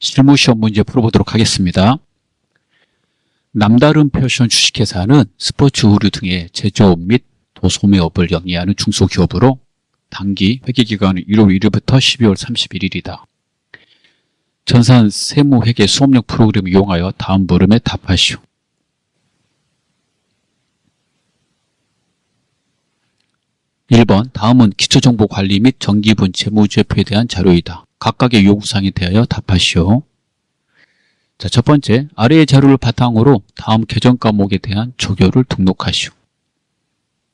실무시험 문제 풀어보도록 하겠습니다. 남다른 패션 주식회사는 스포츠 의류 등의 제조업 및 도소매업을 영위하는 중소기업으로 단기 회계기간은 1월 1일부터 12월 31일이다. 전산 세무회계 수업용 프로그램을 이용하여 다음 물음에 답하시오. (1번) 다음은 기초정보관리 및 정기분 재무제표에 대한 자료이다. 각각의 요구사항에 대하여 답하시오. 자, 첫 번째, 아래의 자료를 바탕으로 다음 개정 과목에 대한 조교를 등록하시오.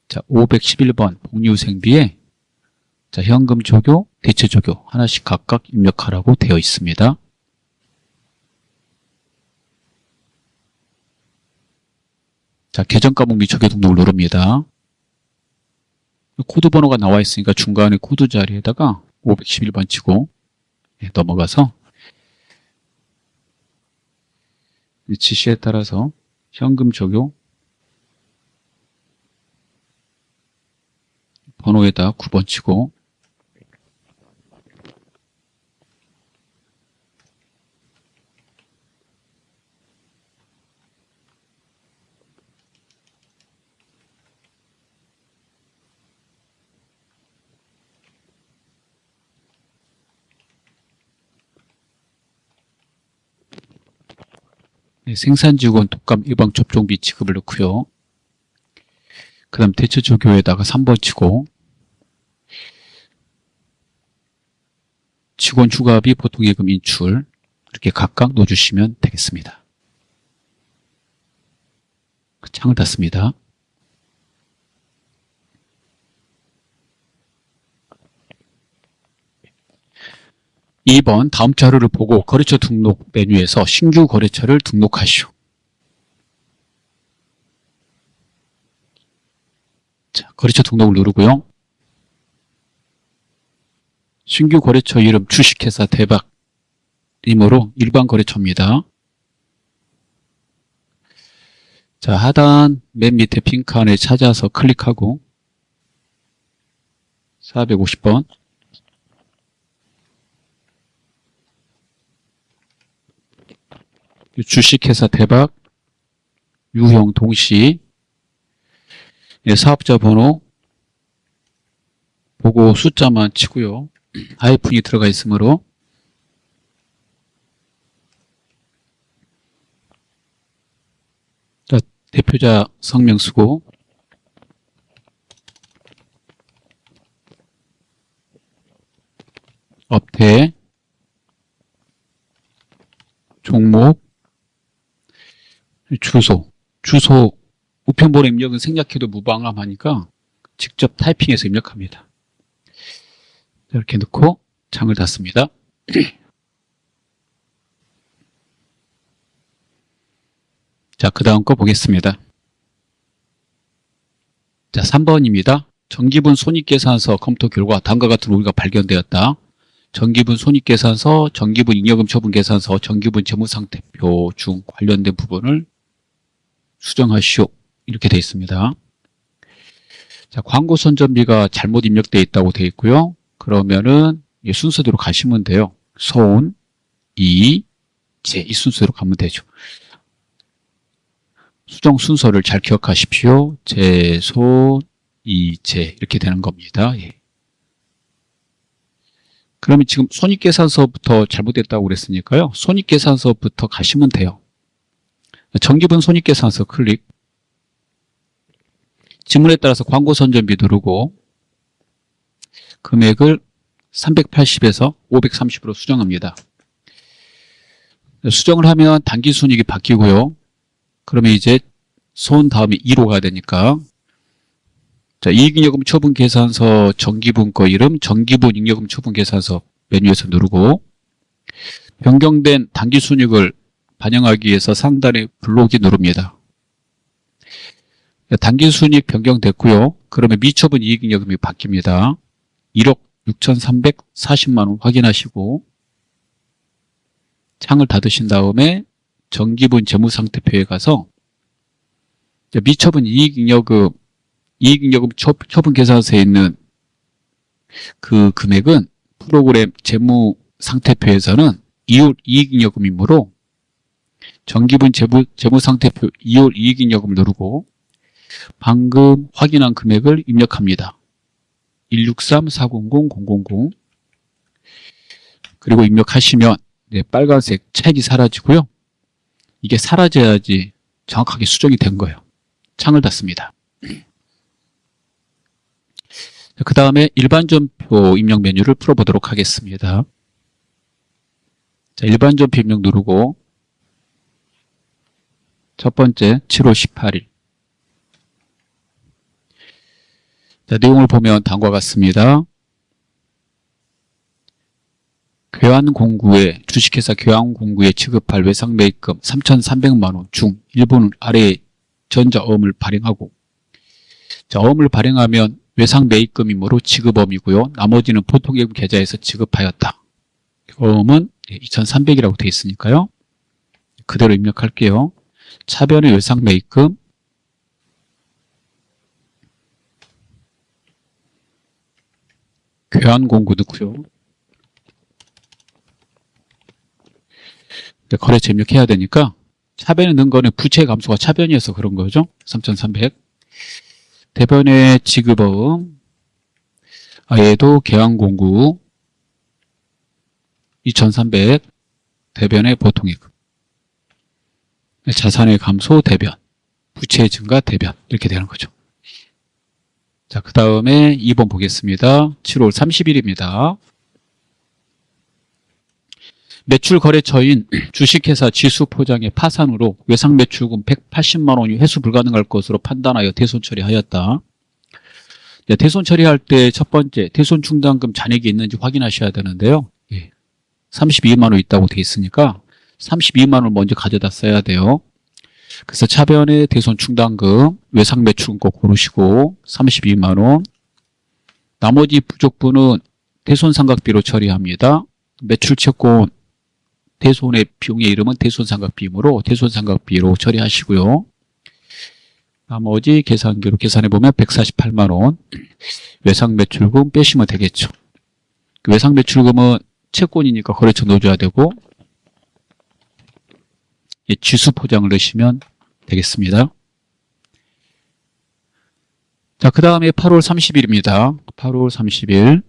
자, 511번 복리후생비에 자, 현금 조교, 대체 조교 하나씩 각각 입력하라고 되어 있습니다. 자, 개정 과목 및 조교 등록을 누릅니다. 코드 번호가 나와 있으니까 중간에 코드 자리에다가 511번 치고 넘어가서 지시에 따라서 현금 조교 번호에다 9번 치고 생산직원 독감 예방 접종비 지급을 넣고요. 그 다음 대체 조교에다가 3번 치고 직원 휴가비 보통예금 인출 이렇게 각각 넣어주시면 되겠습니다. 창을 닫습니다. (2번) 다음 자료를 보고 거래처 등록 메뉴에서 신규 거래처를 등록하시오. 자, 거래처 등록을 누르고요. 신규 거래처 이름 주식회사 대박님으로 일반 거래처입니다. 자, 하단 맨 밑에 핑크안에 찾아서 클릭하고 450번 주식회사 대박 유형 동시 사업자 번호 보고 숫자만 치고요. 하이픈이 들어가 있으므로 자, 대표자 성명 쓰고 업태 종목 주소 우편번호 입력은 생략해도 무방함하니까 직접 타이핑해서 입력합니다. 이렇게 넣고 창을 닫습니다. 자, 그 다음 거 보겠습니다. 자, 3번입니다. 정기분 손익계산서 검토 결과 다음과 같은 오류가 발견되었다. 정기분 손익계산서, 정기분 잉여금 처분계산서, 정기분 재무상태표 중 관련된 부분을 수정하시오. 이렇게 되어 있습니다. 자, 광고 선전비가 잘못 입력되어 있다고 되어 있고요. 그러면은 이 순서대로 가시면 돼요. 손, 이, 제 이 순서대로 가면 되죠. 수정 순서를 잘 기억하십시오. 제, 손, 이, 제 이렇게 되는 겁니다. 예. 그러면 지금 손익계산서부터 잘못됐다고 그랬으니까요. 손익계산서부터 가시면 돼요. 정기분 손익계산서 클릭. 지문에 따라서 광고 선전비 누르고 금액을 380에서 530으로 수정합니다. 수정을 하면 단기순이익이 바뀌고요. 그러면 이제 손 다음에 2로 가야 되니까 자, 이익잉여금 처분계산서 정기분 거 이름 정기분 잉여금 처분계산서 메뉴에서 누르고 변경된 단기순이익을 반영하기 위해서 상단에 블록이 누릅니다. 단기순이익 변경됐고요. 그러면 미처분 이익잉여금이 바뀝니다. 1억 6,340만 원 확인하시고 창을 닫으신 다음에 정기분 재무상태표에 가서 미처분 이익잉여금 처분계산서에 있는 그 금액은 프로그램 재무상태표에서는 2월 이익잉여금이므로 정기분 재무상태표 2월 이익잉여금을 누르고 방금 확인한 금액을 입력합니다. 163-400-000 그리고 입력하시면 빨간색 책이 사라지고요. 이게 사라져야지 정확하게 수정이 된 거예요. 창을 닫습니다. 그 다음에 일반전표 입력 메뉴를 풀어보도록 하겠습니다. 자, 일반전표 입력 누르고 첫 번째 7월 18일 자, 내용을 보면 다음과 같습니다. 교환공구에 주식회사 교환공구에 지급할 외상매입금 3,300만원 중 일부는 아래의 전자어음을 발행하고 자, 어음을 발행하면 외상매입금이므로 지급어음이고요. 나머지는 보통예금 계좌에서 지급하였다. 어음은 2,300이라고 되어 있으니까요. 그대로 입력할게요. 차변의 외상매입금 교환공구 넣고요. 거래처 입력해야 되니까 차변에 넣은 거는 부채 감소가 차변이어서 그런 거죠. 3,300. 대변의 지급어음 얘도 교환공구 2,300 대변의 보통예금 자산의 감소 대변 부채의 증가 대변 이렇게 되는 거죠. 자, 그 다음에 2번 보겠습니다. 7월 30일입니다. 매출 거래처인 주식회사 지수포장의 파산으로 외상매출금 180만 원이 회수 불가능할 것으로 판단하여 대손 처리하였다. 대손 처리할 때 첫 번째 대손 충당금 잔액이 있는지 확인하셔야 되는데요. 32만 원 있다고 돼 있으니까 32만 원을 먼저 가져다 써야 돼요. 그래서 차변의 대손 충당금 외상매출금 꼭 고르시고 32만 원 나머지 부족분은 대손상각비로 처리합니다. 매출채권 대손의 비용의 이름은 대손상각비이므로 대손상각비로 처리하시고요. 나머지 계산기로 계산해보면 148만 원 외상매출금 빼시면 되겠죠. 그 외상매출금은 채권이니까 거래처 넣어줘야 되고 지수포장을 넣으시면 되겠습니다. 자, 그 다음에 8월 30일입니다. 8월 30일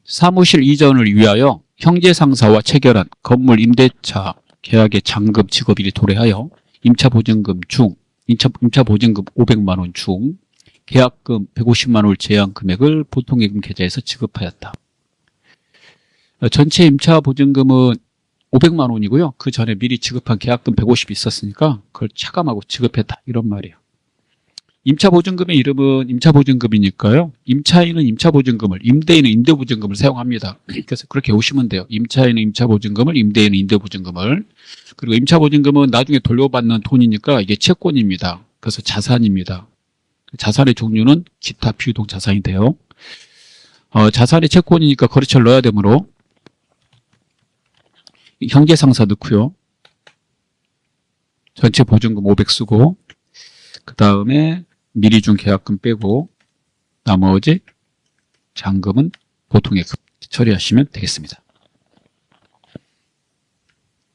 사무실 이전을 위하여 형제상사와 체결한 건물 임대차 계약의 잔금 직업일이 도래하여 임차보증금 중 임차보증금 500만 원 중 계약금 150만 원을 제한 금액을 보통예금 계좌에서 지급하였다. 전체 임차보증금은 500만 원이고요. 그 전에 미리 지급한 계약금 150이 있었으니까 그걸 차감하고 지급했다. 이런 말이에요. 임차보증금의 이름은 임차보증금이니까요. 임차인은 임차보증금을, 임대인은 임대보증금을 사용합니다. 그래서 그렇게 오시면 돼요. 임차인은 임차보증금을, 임대인은 임대보증금을. 그리고 임차보증금은 나중에 돌려받는 돈이니까 이게 채권입니다. 그래서 자산입니다. 자산의 종류는 기타 비유동 자산이 돼요. 자산의 채권이니까 거래처를 넣어야 되므로 형제상사 넣고요. 전체 보증금 500 쓰고 그 다음에 미리 준 계약금 빼고 나머지 잔금은 보통예금 처리하시면 되겠습니다.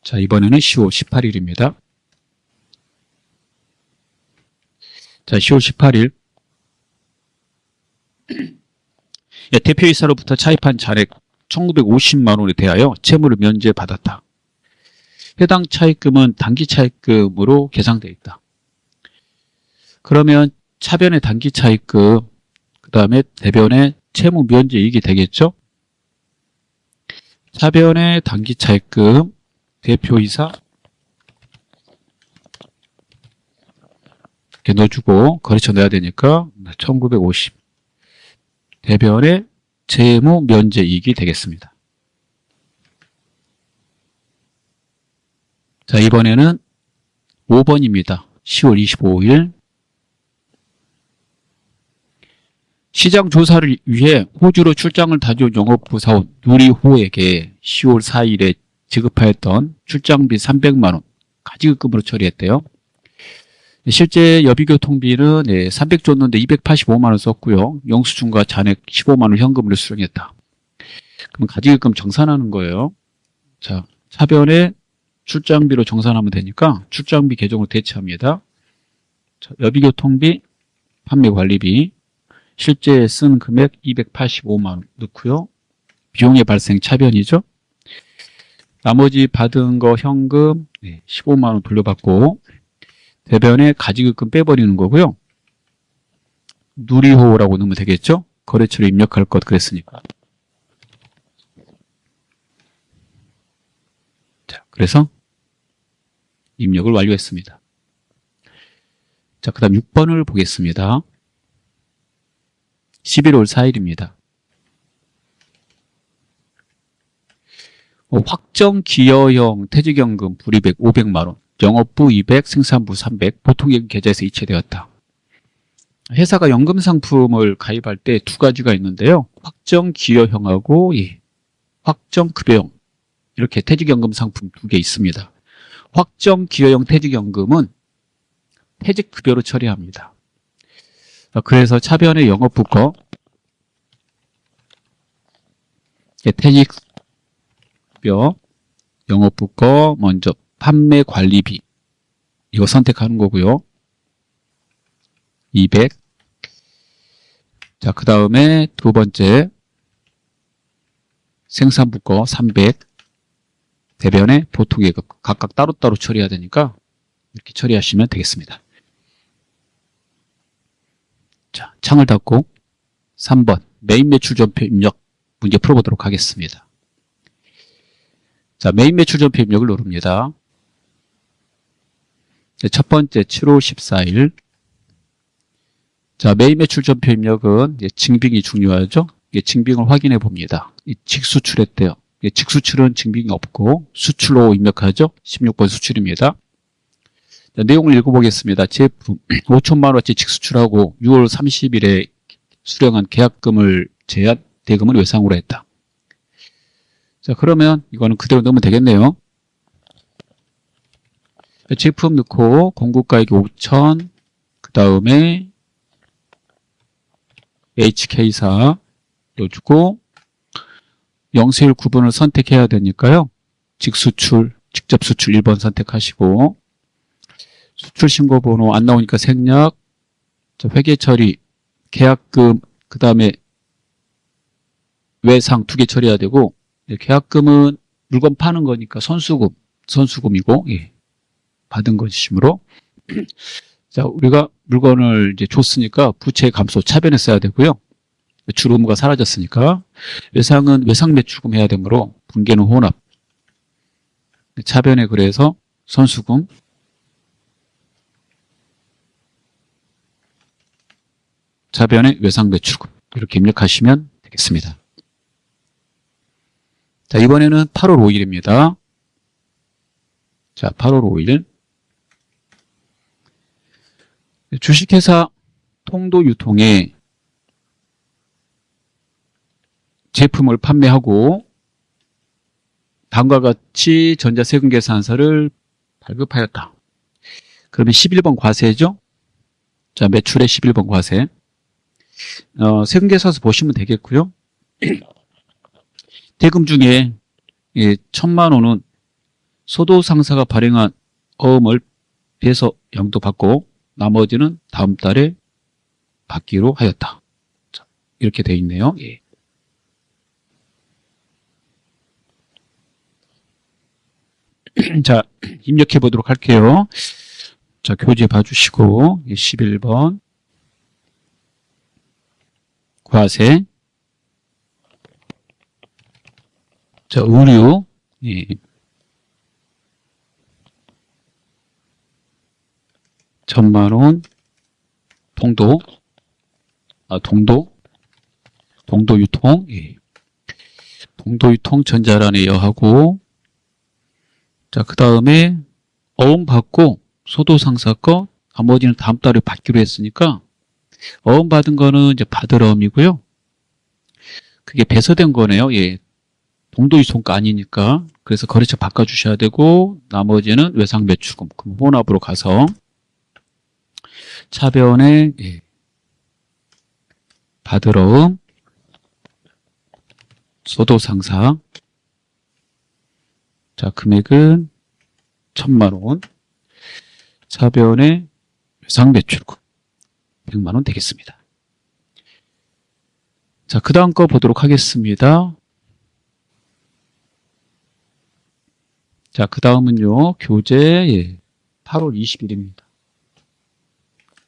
자, 이번에는 10월 18일입니다. 자, 10월 18일 대표이사로부터 차입한 잔액 1950만 원에 대하여 채무를 면제받았다. 해당 차입금은 단기 차입금으로 계상되어 있다. 그러면 차변의 단기 차입금, 그 다음에 대변의 채무 면제 이익이 되겠죠? 차변의 단기 차입금, 대표이사 이렇게 넣어주고 거래처 넣어야 되니까 1950 대변의 채무 면제 이익이 되겠습니다. 자, 이번에는 5번입니다. 10월 25일 시장 조사를 위해 호주로 출장을 다녀온 영업부 사원 누리호에게 10월 4일에 지급하였던 출장비 300만 원 가지급금으로 처리했대요. 실제 여비교통비는 300 줬는데 285만 원 썼고요. 영수증과 잔액 15만 원 현금으로 수령했다. 그럼 가지급금 정산하는 거예요. 자, 차변에 출장비로 정산하면 되니까 출장비 계정으로 대체합니다. 자, 여비교통비, 판매관리비, 실제 쓴 금액 285만 원 넣고요. 비용의 발생 차변이죠. 나머지 받은 거 현금 15만 원 돌려받고 대변에 가지급금 빼버리는 거고요. 누리호라고 넣으면 되겠죠. 거래처로 입력할 것 그랬으니까. 자, 그래서 입력을 완료했습니다. 자, 그 다음 6번을 보겠습니다. 11월 4일입니다. 확정 기여형 퇴직연금 불이백 500만원, 영업부 200, 생산부 300, 보통예금 계좌에서 이체되었다. 회사가 연금 상품을 가입할 때 두 가지가 있는데요. 확정 기여형하고 확정 급여형, 이렇게 퇴직연금 상품 두 개 있습니다. 확정 기여형 퇴직연금은 퇴직급여로 처리합니다. 그래서 차변의 영업부 거 퇴직급여, 영업부 거 먼저 판매관리비 이거 선택하는 거고요. 200. 자, 그 다음에 두 번째 생산부 거 300. 대변에 보통예금 각각 따로따로 처리해야 되니까 이렇게 처리하시면 되겠습니다. 자, 창을 닫고 3번 메인 매출 전표 입력 문제 풀어보도록 하겠습니다. 자, 메인 매출 전표 입력을 누릅니다. 첫 번째 7월 14일. 자, 메인 매출 전표 입력은 증빙이 중요하죠. 증빙을 확인해 봅니다. 직수출했대요. 직수출은 증빙이 없고 수출로 입력하죠. 16번 수출입니다. 자, 내용을 읽어보겠습니다. 제품 5천만 원어치 직수출하고 6월 30일에 수령한 계약금을 제한 대금을 외상으로 했다. 자, 그러면 이거는 그대로 넣으면 되겠네요. 제품 넣고 공급가액이 5천, 그 다음에 HK사 넣어주고 영세율 구분을 선택해야 되니까요. 직수출, 직접 수출 1번 선택하시고 수출 신고 번호 안 나오니까 생략, 회계 처리, 계약금, 그 다음에 외상 두 개 처리해야 되고 계약금은 물건 파는 거니까 선수금이고 받은 것이므로 자, 우리가 물건을 이제 줬으니까 부채 감소 차변에 써야 되고요. 매출 의무가 사라졌으니까 외상은 외상 매출금 해야 되므로 분계는 혼합. 차변에 그래서 선수금 차변에 외상 매출금 이렇게 입력하시면 되겠습니다. 자, 이번에는 8월 5일입니다. 자, 8월 5일 주식회사 통도 유통에 제품을 판매하고 다음과 같이 전자세금 계산서를 발급하였다. 그러면 11번 과세죠. 자, 매출의 11번 과세. 세금 계산서 보시면 되겠고요. 대금 중에 1,000만 원은 소도 상사가 발행한 어음을 배서 양도받고 나머지는 다음 달에 받기로 하였다. 자, 이렇게 되어 있네요. 자, 입력해 보도록 할게요. 자, 교재 봐주시고 11번 과세. 자, 의류 1,000만 원 통도 유통 동도 유통 전자란에 여하고 자, 그 다음에 어음 받고 소도 상사 거 나머지는 다음 달에 받기로 했으니까 어음 받은 거는 이제 받을 어음이고요. 그게 배서된 거네요. 동도 유통가 아니니까. 그래서 거래처 바꿔주셔야 되고 나머지는 외상 매출금 그럼 혼합으로 가서 차변에 받을 어음 소도 상사 자, 금액은 1,000만원. 사변의 외상 매출금 100만원 되겠습니다. 자, 그 다음 거 보도록 하겠습니다. 자, 그 다음은요, 교재 8월 20일입니다.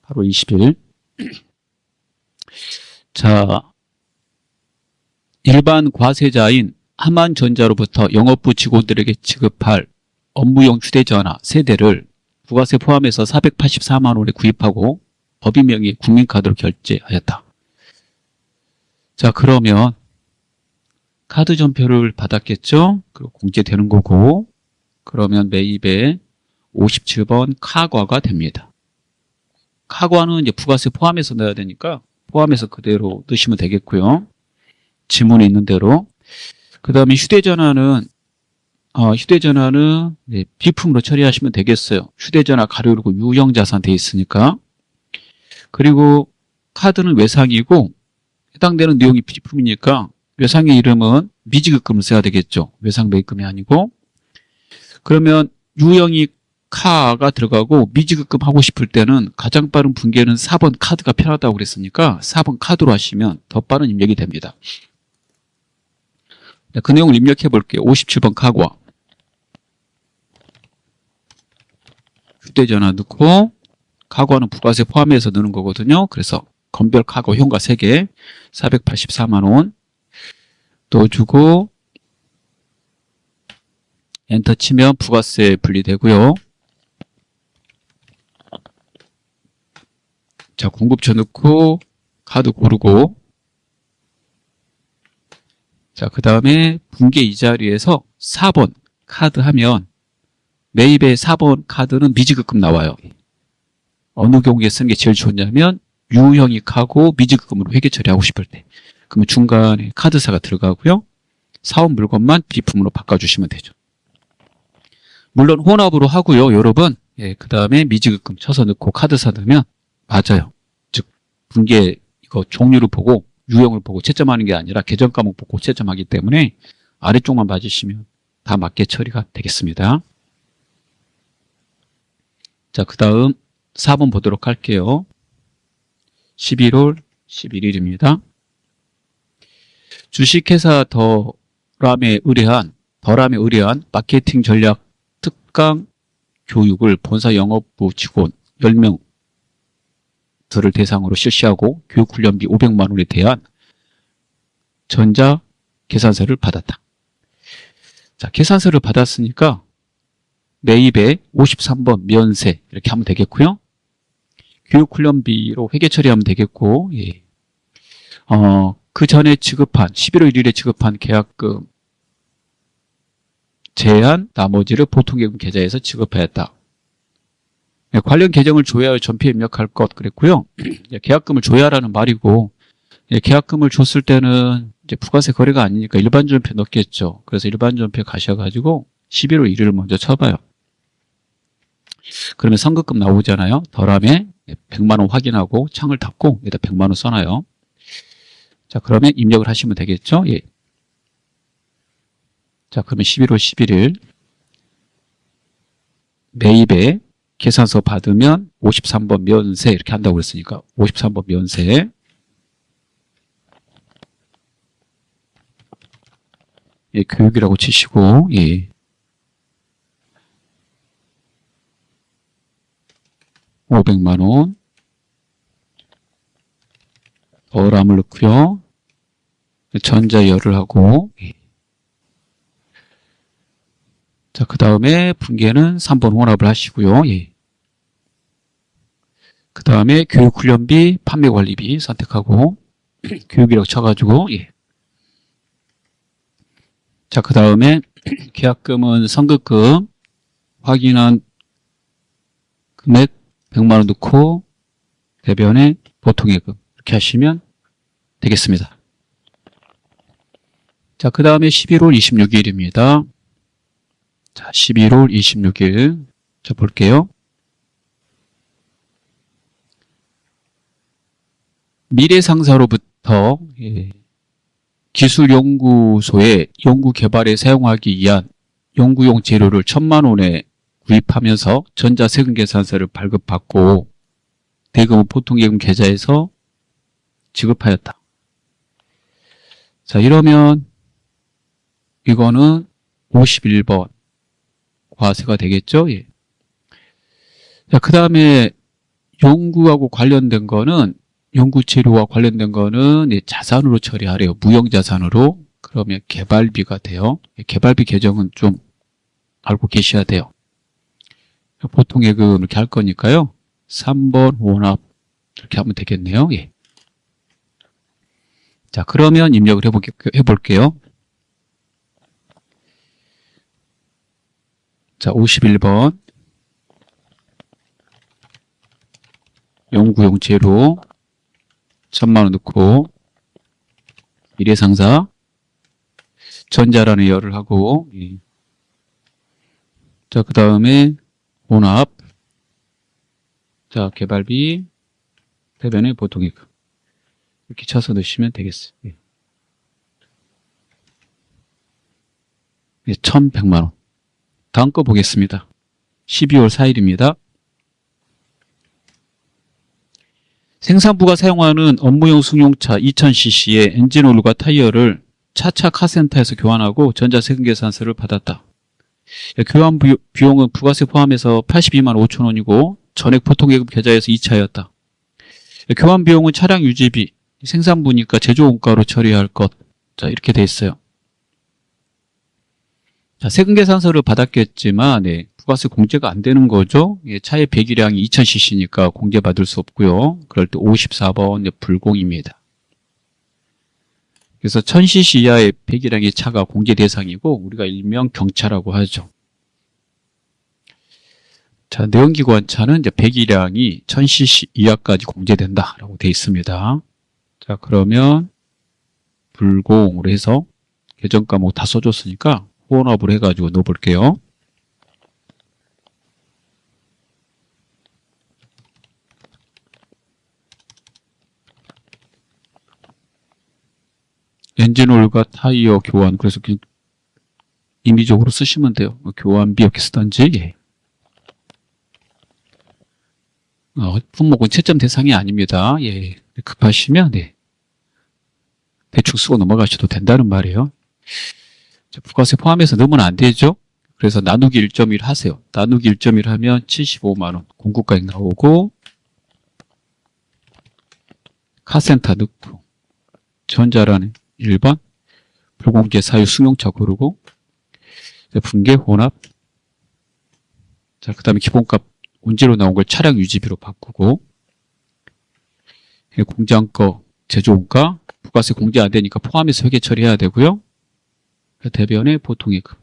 8월 20일. 자, 일반 과세자인 하만전자로부터 영업부 직원들에게 지급할 업무용 휴대전화 세대를 부가세 포함해서 484만 원에 구입하고 법인 명의 국민카드로 결제하였다. 자, 그러면 카드 전표를 받았겠죠? 그리고 공제되는 거고, 그러면 매입에 57번 카과가 됩니다. 카과는 이제 부가세 포함해서 넣어야 되니까 포함해서 그대로 넣으시면 되겠고요. 지문에 있는 대로. 그 다음에 휴대전화는 네, 비품으로 처리하시면 되겠어요. 휴대전화 가로열고 유형자산 돼 있으니까. 그리고 카드는 외상이고 해당되는 내용이 비품이니까 외상의 이름은 미지급금을 써야 되겠죠. 외상 매입금이 아니고. 그러면 유형이 카가 들어가고 미지급금 하고 싶을 때는 가장 빠른 분기에는 4번 카드가 편하다고 그랬으니까 4번 카드로 하시면 더 빠른 입력이 됩니다. 그 내용을 입력해 볼게요. 57번 카과. 휴대전화 넣고 카과는 부가세 포함해서 넣는 거거든요. 그래서 건별 카과 현가 3개 484만 원 넣어주고 엔터 치면 부가세 분리되고요. 자, 공급처 넣고 카드 고르고 자, 그 다음에 분계 이 자리에서 4번 카드 하면 매입의 4번 카드는 미지급금 나와요. 어느 경우에 쓰는 게 제일 좋냐면 유형이카고 미지급금으로 회계 처리하고 싶을 때. 그러면 중간에 카드사가 들어가고요. 사온 물건만 비품으로 바꿔주시면 되죠. 물론 혼합으로 하고요. 여러분, 그 다음에 미지급금 쳐서 넣고 카드사 넣으면 맞아요. 즉 분계 이거 종류를 보고 유형을 보고 채점하는 게 아니라 계정 과목 보고 채점하기 때문에 아래쪽만 봐주시면 다 맞게 처리가 되겠습니다. 자, 그 다음 4번 보도록 할게요. 11월 11일입니다. 주식회사 더람에 의뢰한 마케팅 전략 특강 교육을 본사 영업부 직원 10명 들을 대상으로 실시하고 교육훈련비 500만 원에 대한 전자 계산서를 받았다. 자, 계산서를 받았으니까 매입에 53번 면세 이렇게 하면 되겠고요. 교육훈련비로 회계 처리하면 되겠고, 예. 그 전에 지급한 11월 1일에 지급한 계약금 제한 나머지를 보통예금 계좌에서 지급하였다. 관련 계정을 조회하여 전피에 입력할 것 그랬고요. 계약금을 조회하라는 말이고, 계약금을 줬을 때는 이제 부가세 거래가 아니니까 일반 전표 넣겠죠. 그래서 일반 전표 가셔가지고 11월 1일을 먼저 쳐봐요. 그러면 선급금 나오잖아요. 덜함에 100만 원 확인하고 창을 닫고 여기다 100만 원 써놔요. 자, 그러면 입력을 하시면 되겠죠. 예. 자, 그러면 11월 11일 매입에 계산서 받으면 53번 면세 이렇게 한다고 그랬으니까 53번 면세 예, 교육이라고 치시고 예. 500만 원 어람을 넣고요. 전자열을 하고 예. 자, 그 다음에 분계는 3번 혼합을 하시고요. 예. 그 다음에 교육훈련비, 판매관리비 선택하고 교육이라고 쳐가지고 예. 자, 그 다음에 계약금은 선급금 확인한 금액 100만 원 넣고 대변에 보통예금 이렇게 하시면 되겠습니다. 자, 그 다음에 11월 26일입니다. 자, 11월 26일. 자, 볼게요. 미래상사로부터 기술연구소의 연구개발에 사용하기 위한 연구용 재료를 1,000만 원에 구입하면서 전자세금계산서를 발급받고 대금은 보통예금 계좌에서 지급하였다. 자, 이러면 이거는 51번 과세가 되겠죠? 예. 자, 그 다음에 연구하고 관련된 거는, 연구 재료와 관련된 거는 자산으로 처리하래요. 무형자산으로. 그러면 개발비가 돼요. 개발비 계정은 좀 알고 계셔야 돼요. 보통 예금 이렇게 할 거니까요. 3번 원합 이렇게 하면 되겠네요. 예. 자, 그러면 입력을 해볼게요. 자, 51번 연구용 재료 1,000만 원 넣고 미래상사 전자라는 열을 하고, 자, 그 다음에 혼합, 자, 개발비, 대변의 보통예금 이렇게 쳐서 넣으시면 되겠어요. 1,100만 원. 다음 거 보겠습니다. 12월 4일입니다. 생산부가 사용하는 업무용 승용차 2000cc의 엔진오일과 타이어를 차차 카센터에서 교환하고 전자세금계산서를 받았다. 교환 비용은 부가세 포함해서 82만 5천 원이고 전액 보통예금 계좌에서 2차였다. 교환 비용은 차량 유지비, 생산부니까 제조원가로 처리할 것. 자, 이렇게 돼 있어요. 자, 세금계산서를 받았겠지만 부가세 공제가 안 되는 거죠. 차의 배기량이 2000cc니까 공제받을 수 없고요. 그럴 때 54번 불공입니다. 그래서 1000cc 이하의 배기량의 차가 공제 대상이고 우리가 일명 경차라고 하죠. 자, 내연기관차는 이제 배기량이 1000cc 이하까지 공제된다라고 되어 있습니다. 자, 그러면 불공으로 해서 계정 과목 다 써줬으니까 혼합을 해가지고 넣어볼게요. 엔진오일과 타이어 교환, 그래서 그냥 임의적으로 쓰시면 돼요. 교환비 이렇게 쓰던지. 예. 품목은 채점 대상이 아닙니다. 예. 급하시면 대충 쓰고 넘어가셔도 된다는 말이에요. 부가세 포함해서 넣으면 안 되죠. 그래서 나누기 1.1 하세요. 나누기 1.1 하면 75만 원 공급가액 나오고 카센터 넣고 전자라는 1번 불공제 사유 승용차 고르고 분계 혼합, 자, 그 다음에 기본값 원재료 나온 걸 차량 유지비로 바꾸고 공장거 제조원가 부가세 공제 안 되니까 포함해서 회계 처리해야 되고요. 대변의 보통예금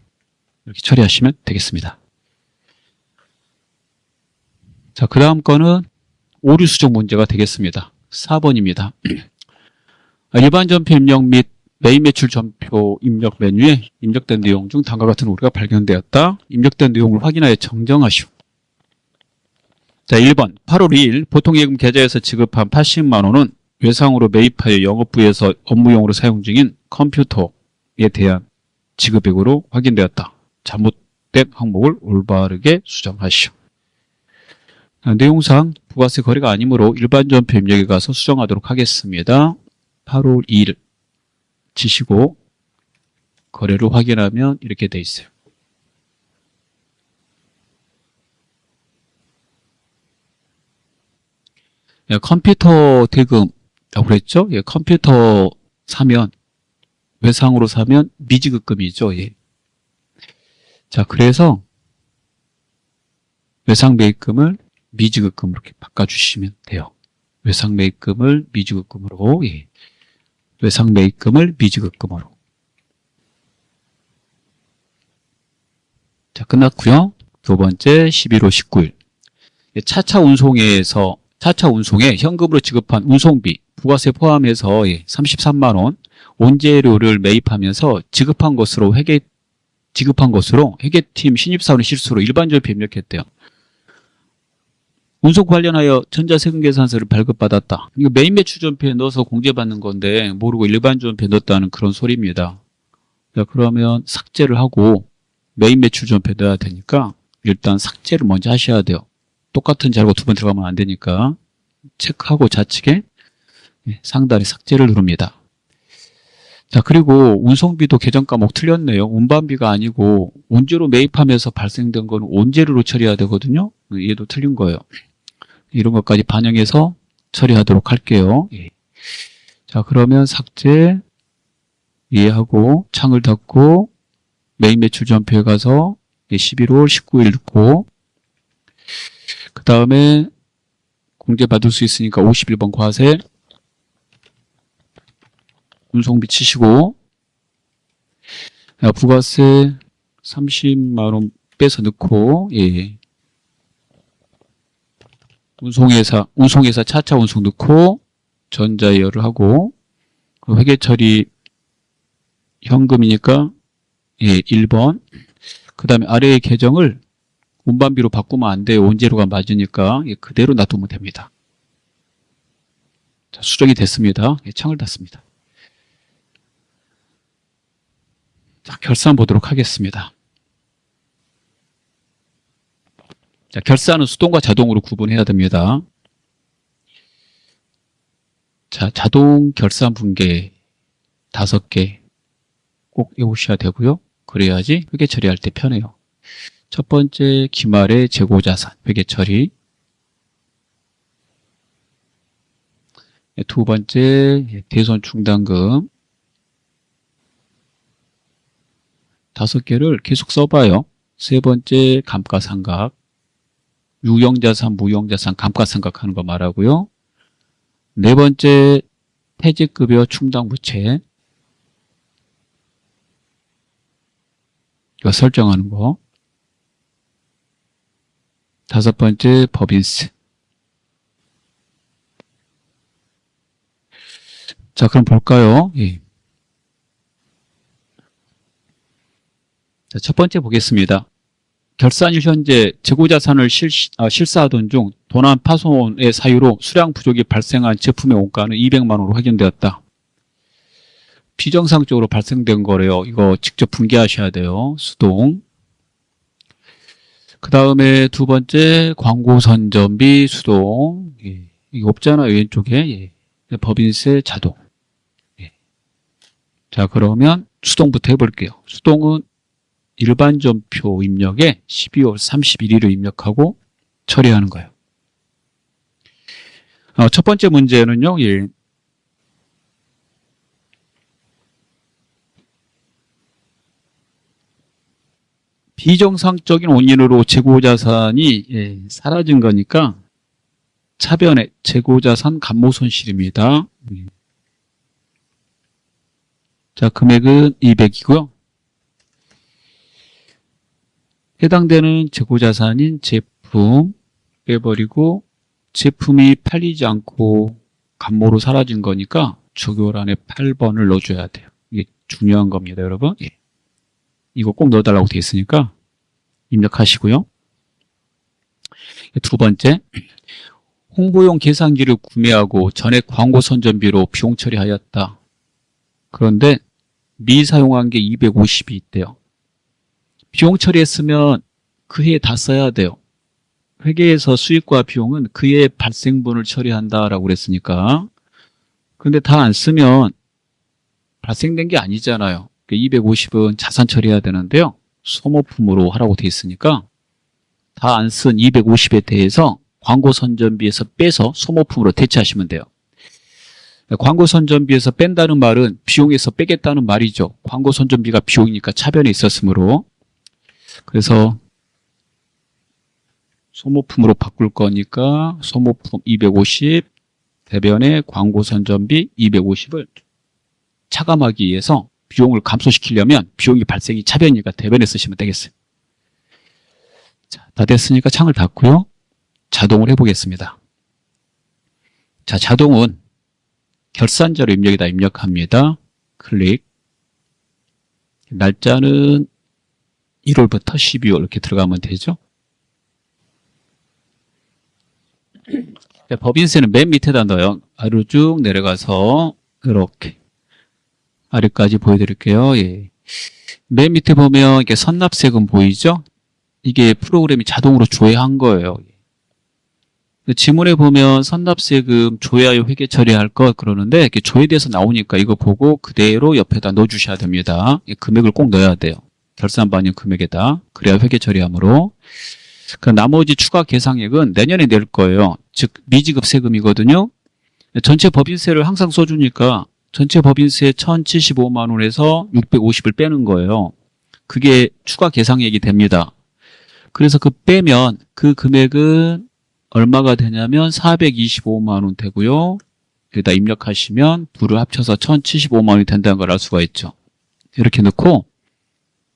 이렇게 처리하시면 되겠습니다. 자, 그 다음 거는 오류 수정 문제가 되겠습니다. 4번입니다. 일반 전표 입력 및 메인 매출 전표 입력 메뉴에 입력된 내용 중 다음과 같은 오류가 발견되었다. 입력된 내용을 확인하여 정정하시오. 자, 1번 8월 2일 보통예금 계좌에서 지급한 80만 원은 외상으로 매입하여 영업부에서 업무용으로 사용 중인 컴퓨터에 대한 지급액으로 확인되었다. 잘못된 항목을 올바르게 수정하시오. 내용상 부가세 거래가 아니므로 일반 전표 입력에 가서 수정하도록 하겠습니다. 8월 2일 치시고 거래를 확인하면 이렇게 돼 있어요. 컴퓨터 대금이라고 그랬죠? 컴퓨터 사면 외상으로 사면 미지급금이죠. 예. 자, 그래서 외상 매입금을 미지급금으로 이렇게 바꿔주시면 돼요. 외상 매입금을 미지급금으로, 예. 외상 매입금을 미지급금으로. 자, 끝났고요. 두 번째 11월 19일 차차 운송에 현금으로 지급한 운송비 부가세 포함해서 33만 원 원재료를 매입하면서 지급한 것으로 회계팀 신입사원의 실수로 일반 전표 입력했대요. 운송 관련하여 전자세금계산서를 발급받았다. 이거 메인 매출 전표에 넣어서 공제받는 건데 모르고 일반 전표에 넣었다는 그런 소리입니다. 자, 그러면 삭제를 하고 메인 매출 전표 넣어야 되니까 일단 삭제를 먼저 하셔야 돼요. 똑같은 자료가 두 번 들어가면 안 되니까 체크하고 좌측에 상단에 삭제를 누릅니다. 자, 그리고 운송비도 계정 과목 틀렸네요. 운반비가 아니고 운재료 매입하면서 발생된 건 원재료로 처리해야 되거든요. 얘도 틀린 거예요. 이런 것까지 반영해서 처리하도록 할게요. 예. 자, 그러면 삭제 이해하고 창을 닫고 메인 매출 전표에 가서 11월 19일 넣고 그 다음에 공제 받을 수 있으니까 51번 과세 운송비 치시고 부가세 30만원 빼서 넣고 예. 운송회사 차차 운송 넣고 전자예열을 하고 회계 처리 현금이니까 예, 1번. 그 다음에 아래의 계정을 운반비로 바꾸면 안 돼요. 원재료가 맞으니까 예, 그대로 놔두면 됩니다. 자, 수정이 됐습니다. 예, 창을 닫습니다. 자, 결산 보도록 하겠습니다. 자, 결산은 수동과 자동으로 구분해야 됩니다. 자, 자동 결산 분계 5개 꼭 외우셔야 되고요. 그래야지 회계 처리할 때 편해요. 첫 번째, 기말의 재고자산 회계 처리. 두 번째, 대손 충당금. 5개를 계속 써봐요. 세 번째, 감가상각. 유형자산, 무형자산, 감가상각 하는 거 말하고요. 네 번째, 퇴직급여 충당부채. 이거 설정하는 거. 5번째, 법인세. 자, 그럼 볼까요? 예. 자, 첫 번째 보겠습니다. 결산일 현재 재고자산을 실사하던 중 도난 파손의 사유로 수량 부족이 발생한 제품의 원가는 200만 원으로 확인되었다. 비정상적으로 발생된 거래요. 이거 직접 분개하셔야 돼요. 수동. 그 다음에 두 번째, 광고 선전비 수동. 예. 이거 없잖아요. 왼쪽에. 예. 법인세 자동. 예. 자, 그러면 수동부터 해볼게요. 수동은 일반 전표 입력에 12월 31일을 입력하고 처리하는 거예요. 첫 번째 문제는요. 예. 비정상적인 원인으로 재고자산이 사라진 거니까 차변에 재고자산 감모손실입니다. 자, 금액은 200이고요. 해당되는 재고자산인 제품 빼버리고 제품이 팔리지 않고 감모로 사라진 거니까 조교란에 8번을 넣어줘야 돼요. 이게 중요한 겁니다, 여러분. 예. 이거 꼭 넣어달라고 되어 있으니까 입력하시고요. 두 번째, 홍보용 계산기를 구매하고 전액 광고 선전비로 비용 처리하였다. 그런데 미사용한 게 250이 있대요. 비용 처리했으면 그 해에 다 써야 돼요. 회계에서 수익과 비용은 그 해의 발생분을 처리한다라고 그랬으니까. 근데 다 안 쓰면 발생된 게 아니잖아요. 250은 자산 처리해야 되는데요. 소모품으로 하라고 돼 있으니까 다 안 쓴 250에 대해서 광고 선전비에서 빼서 소모품으로 대체하시면 돼요. 광고 선전비에서 뺀다는 말은 비용에서 빼겠다는 말이죠. 광고 선전비가 비용이니까 차변에 있었으므로. 그래서 소모품으로 바꿀 거니까 소모품 250, 대변에 광고 선전비 250을 차감하기 위해서 비용을 감소시키려면 비용이 발생이 차변이니까 대변에 쓰시면 되겠어요. 자, 다 됐으니까 창을 닫고요. 자동을 해보겠습니다. 자, 자동은 결산자료 입력에다 입력합니다. 클릭. 날짜는 1월부터 12월 이렇게 들어가면 되죠. 법인세는 맨 밑에다 넣어요. 아래로 쭉 내려가서 이렇게 아래까지 보여드릴게요. 예. 맨 밑에 보면 이게 선납세금 보이죠? 이게 프로그램이 자동으로 조회한 거예요. 지문에 보면 선납세금 조회하여 회계 처리할 것 그러는데 이렇게 조회돼서 나오니까 이거 보고 그대로 옆에다 넣어주셔야 됩니다. 금액을 꼭 넣어야 돼요. 결산 반영 금액에다. 그래야 회계 처리함으로. 그 나머지 추가 계상액은 내년에 낼 거예요. 즉 미지급 세금이거든요. 전체 법인세를 항상 써주니까 전체 법인세 1,075만 원에서 650을 빼는 거예요. 그게 추가 계상액이 됩니다. 그래서 그 빼면 그 금액은 얼마가 되냐면 425만 원 되고요. 여기다 입력하시면 둘을 합쳐서 1,075만 원이 된다는 걸 알 수가 있죠. 이렇게 넣고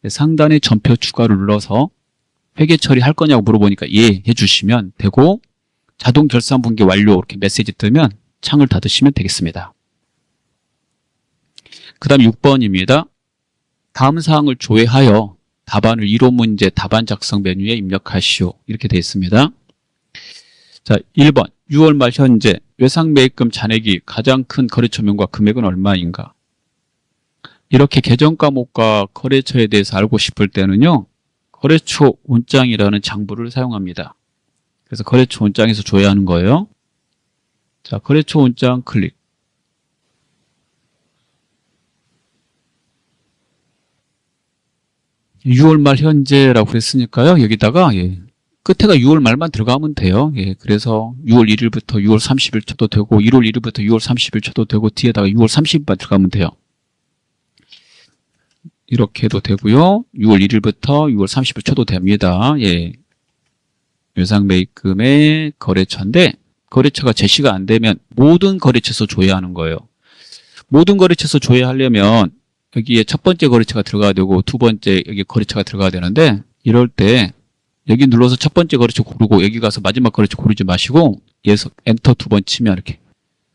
상단에 전표 추가를 눌러서 회계 처리할 거냐고 물어보니까 예 해주시면 되고 자동 결산 분기 완료 이렇게 메시지 뜨면 창을 닫으시면 되겠습니다. 그 다음 6번입니다. 다음 사항을 조회하여 답안을 이론문제 답안 작성 메뉴에 입력하시오. 이렇게 되어 있습니다. 자, 1번 6월 말 현재 외상매입금 잔액이 가장 큰 거래처명과 금액은 얼마인가? 이렇게 계정 과목과 거래처에 대해서 알고 싶을 때는요. 거래처 온장이라는 장부를 사용합니다. 그래서 거래처 온장에서 조회하는 거예요. 자, 거래처 온장 클릭. 6월 말 현재라고 했으니까요. 여기다가 끝에가 6월 말만 들어가면 돼요. 그래서 6월 1일부터 6월 30일 쳐도 되고 1월 1일부터 6월 30일 쳐도 되고 뒤에다가 6월 30일만 들어가면 돼요. 이렇게 해도 되고요. 6월 1일부터 6월 30일 쳐도 됩니다. 외상매입금의 거래처인데 거래처가 제시가 안 되면 모든 거래처에서 조회하는 거예요. 모든 거래처에서 조회하려면 여기에 첫 번째 거래처가 들어가야 되고 두 번째 여기 거래처가 들어가야 되는데 이럴 때 여기 눌러서 첫 번째 거래처 고르고 여기 가서 마지막 거래처 고르지 마시고 여기서 엔터 두 번 치면 이렇게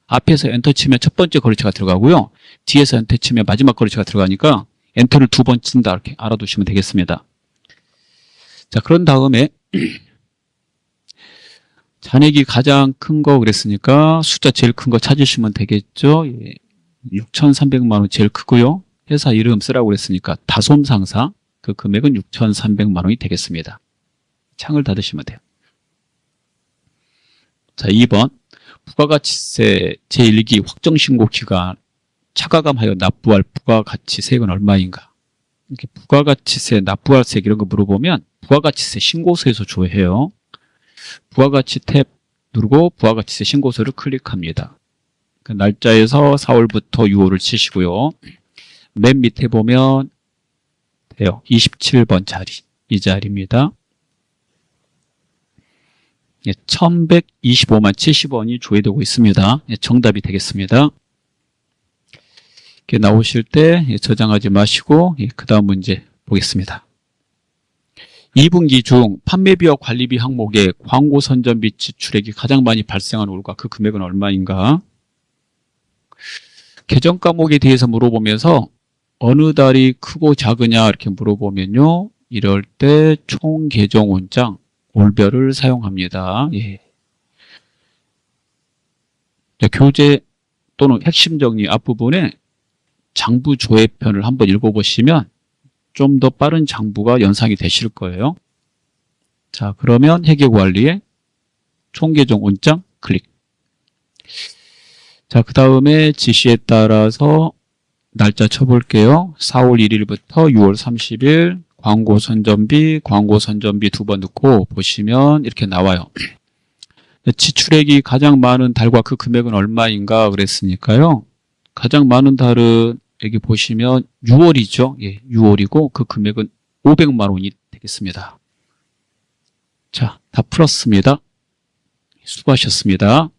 앞에서 엔터 치면 첫 번째 거래처가 들어가고요. 뒤에서 엔터 치면 마지막 거래처가 들어가니까 엔터를 두 번 친다 이렇게 알아두시면 되겠습니다. 자, 그런 다음에 잔액이 가장 큰 거 그랬으니까 숫자 제일 큰 거 찾으시면 되겠죠. 6,300만 원 제일 크고요. 회사 이름 쓰라고 그랬으니까 다솜상사 그 금액은 6,300만 원이 되겠습니다. 창을 닫으시면 돼요. 자, 2번 부가가치세 제1기 확정신고 기간 차가감하여 납부할 부가가치세액은 얼마인가? 이렇게 부가가치세, 납부할세 이런 거 물어보면 부가가치세 신고서에서 조회해요. 부가가치 탭 누르고 부가가치세 신고서를 클릭합니다. 그 날짜에서 4월부터 6월을 치시고요. 맨 밑에 보면 돼요. 27번 자리, 이 자리입니다. 1125만 70원이 조회되고 있습니다. 정답이 되겠습니다. 이렇게 나오실 때 저장하지 마시고 그 다음 문제 보겠습니다. 2분기 중 판매비와 관리비 항목에 광고 선전비 지출액이 가장 많이 발생한 월과 그 금액은 얼마인가? 계정 과목에 대해서 물어보면서 어느 달이 크고 작으냐 이렇게 물어보면요. 이럴 때 총 계정 원장 월별을 사용합니다. 자, 교재 또는 핵심 정리 앞부분에 장부 조회편을 한번 읽어보시면 좀 더 빠른 장부가 연상이 되실 거예요. 자, 그러면 회계관리에 총계정 원장 클릭. 자, 그 다음에 지시에 따라서 날짜 쳐볼게요. 4월 1일부터 6월 30일 광고 선전비 두 번 넣고 보시면 이렇게 나와요. 지출액이 가장 많은 달과 그 금액은 얼마인가 그랬으니까요. 가장 많은 달은 여기 보시면 6월이죠. 6월이고 그 금액은 500만 원이 되겠습니다. 자, 다 풀었습니다. 수고하셨습니다.